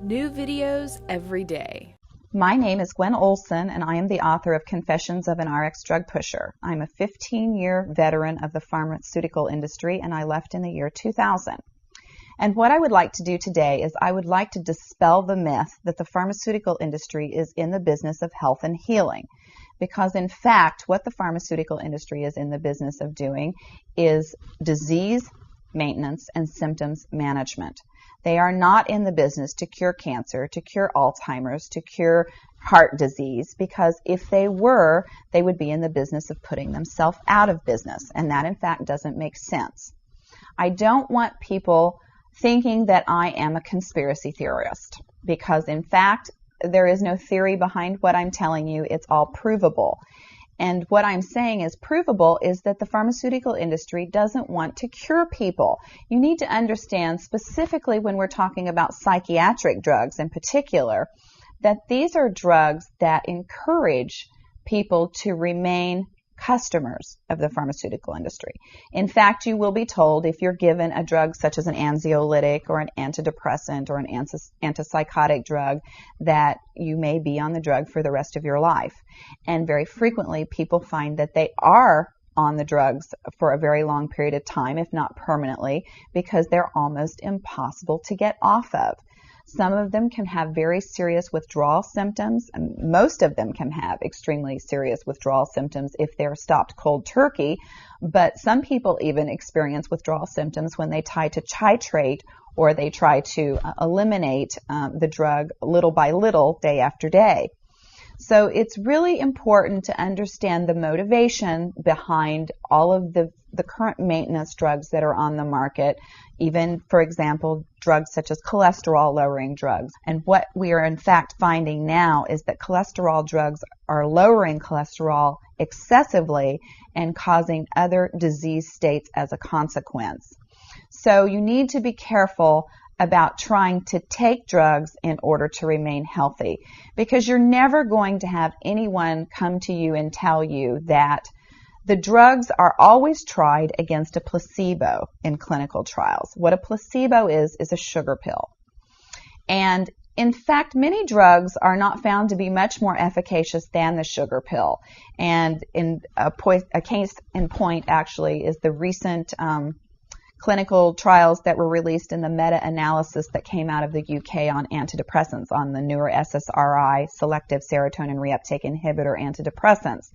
New videos every day. My name is Gwen Olson, and I am the author of Confessions of an RX Drug Pusher. I'm a 15-year veteran of the pharmaceutical industry, and I left in the year 2000. And what I would like to do today is I would like to dispel the myth that the pharmaceutical industry is in the business of health and healing. Because in fact, what the pharmaceutical industry is in the business of doing is disease maintenance and symptoms management. They are not in the business to cure cancer, to cure Alzheimer's, to cure heart disease, because if they were, they would be in the business of putting themselves out of business, and that in fact doesn't make sense. I don't want people thinking that I am a conspiracy theorist, because in fact there is no theory behind what I'm telling you. It's all provable. And what I'm saying is provable is that the pharmaceutical industry doesn't want to cure people. You need to understand, specifically when we're talking about psychiatric drugs in particular, that these are drugs that encourage people to remain customers of the pharmaceutical industry. In fact, you will be told if you're given a drug such as an anxiolytic or an antidepressant or an antipsychotic drug that you may be on the drug for the rest of your life. And very frequently people find that they are on the drugs for a very long period of time, if not permanently, because they're almost impossible to get off of. Some of them can have very serious withdrawal symptoms, and most of them can have extremely serious withdrawal symptoms if they're stopped cold turkey, but some people even experience withdrawal symptoms when they try to titrate or they try to eliminate the drug little by little, day after day. So it's really important to understand the motivation behind all of the current maintenance drugs that are on the market, even, for example, drugs such as cholesterol-lowering drugs. And what we are in fact finding now is that cholesterol drugs are lowering cholesterol excessively and causing other disease states as a consequence. So you need to be careful about trying to take drugs in order to remain healthy, because you're never going to have anyone come to you and tell you that the drugs are always tried against a placebo in clinical trials. What a placebo is a sugar pill. And in fact, many drugs are not found to be much more efficacious than the sugar pill. And in a case in point actually is the recent clinical trials that were released in the meta-analysis that came out of the UK on antidepressants, on the newer SSRI, selective serotonin reuptake inhibitor antidepressants.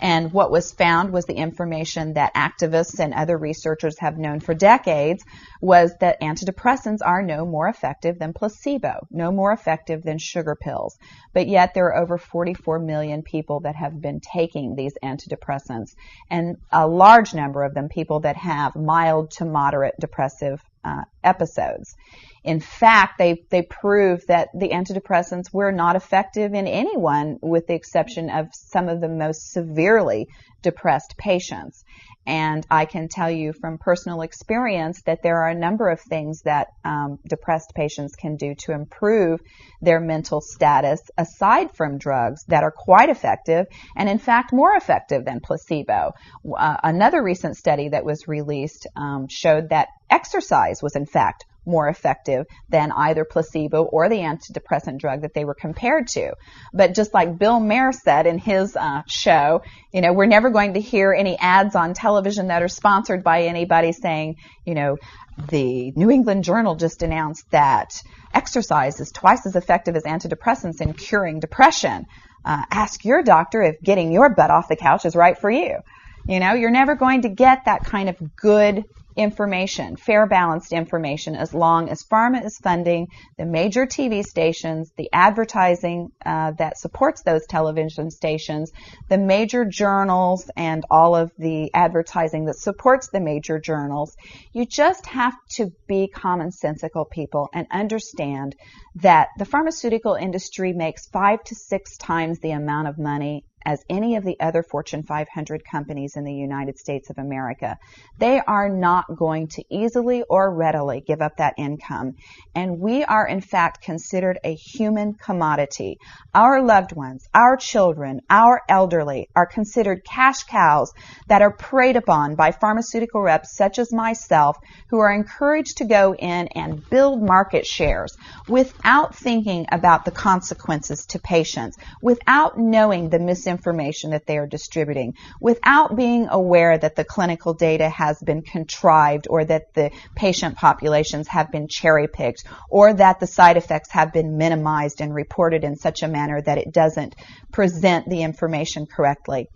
And what was found was the information that activists and other researchers have known for decades, was that antidepressants are no more effective than placebo, no more effective than sugar pills. But yet there are over 44 million people that have been taking these antidepressants, and a large number of them people that have mild to moderate depressive episodes. In fact, they prove that the antidepressants were not effective in anyone with the exception of some of the most severely depressed patients. And I can tell you from personal experience that there are a number of things that depressed patients can do to improve their mental status aside from drugs that are quite effective and in fact more effective than placebo. Another recent study that was released showed that exercise was in fact more effective than either placebo or the antidepressant drug that they were compared to. But just like Bill Maher said in his show, we're never going to hear any ads on television that are sponsored by anybody saying, the New England Journal just announced that exercise is twice as effective as antidepressants in curing depression. Ask your doctor if getting your butt off the couch is right for you. You're never going to get that kind of good information, fair, balanced information, as long as pharma is funding the major TV stations, the advertising that supports those television stations, the major journals, and all of the advertising that supports the major journals. You just have to be commonsensical people and understand that the pharmaceutical industry makes 5 to 6 times the amount of money as any of the other Fortune 500 companies in the United States of America. They are not going to easily or readily give up that income. And we are, in fact, considered a human commodity. Our loved ones, our children, our elderly are considered cash cows that are preyed upon by pharmaceutical reps such as myself, who are encouraged to go in and build market shares without thinking about the consequences to patients, without knowing the misinformation that they are distributing, without being aware that the clinical data has been contrived, or that the patient populations have been cherry-picked, or that the side effects have been minimized and reported in such a manner that it doesn't present the information correctly.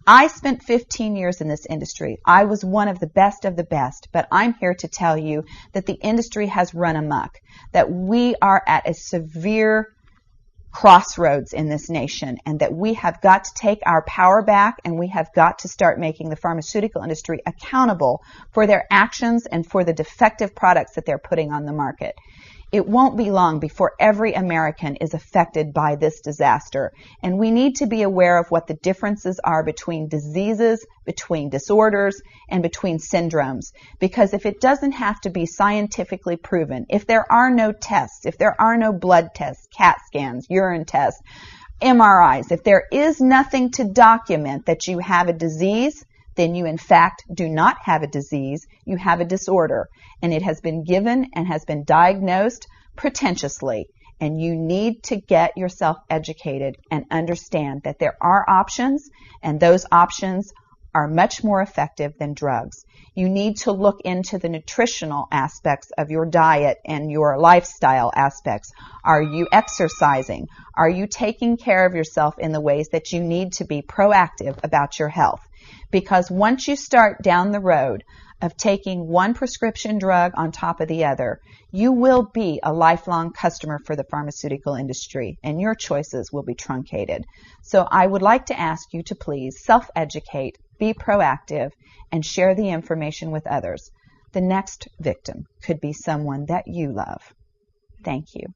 I spent 15 years in this industry. I was one of the best, but I'm here to tell you that the industry has run amok, that we are at a severe crossroads in this nation, and that we have got to take our power back, and we have got to start making the pharmaceutical industry accountable for their actions and for the defective products that they're putting on the market. It won't be long before every American is affected by this disaster, and we need to be aware of what the differences are between diseases, between disorders, and between syndromes. Because if it doesn't have to be scientifically proven, if there are no tests, if there are no blood tests, CAT scans, urine tests, MRIs, if there is nothing to document that you have a disease, then you in fact do not have a disease, you have a disorder, and it has been given and has been diagnosed pretentiously, and you need to get yourself educated and understand that there are options, and those options are much more effective than drugs. You need to look into the nutritional aspects of your diet and your lifestyle aspects. Are you exercising? Are you taking care of yourself in the ways that you need to be proactive about your health? Because once you start down the road of taking one prescription drug on top of the other, you will be a lifelong customer for the pharmaceutical industry, and your choices will be truncated. So I would like to ask you to please self-educate, be proactive, and share the information with others. The next victim could be someone that you love. Thank you.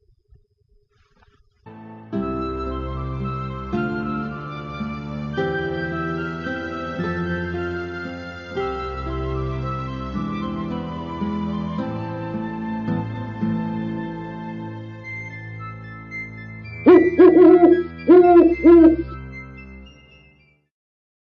Mm-hmm.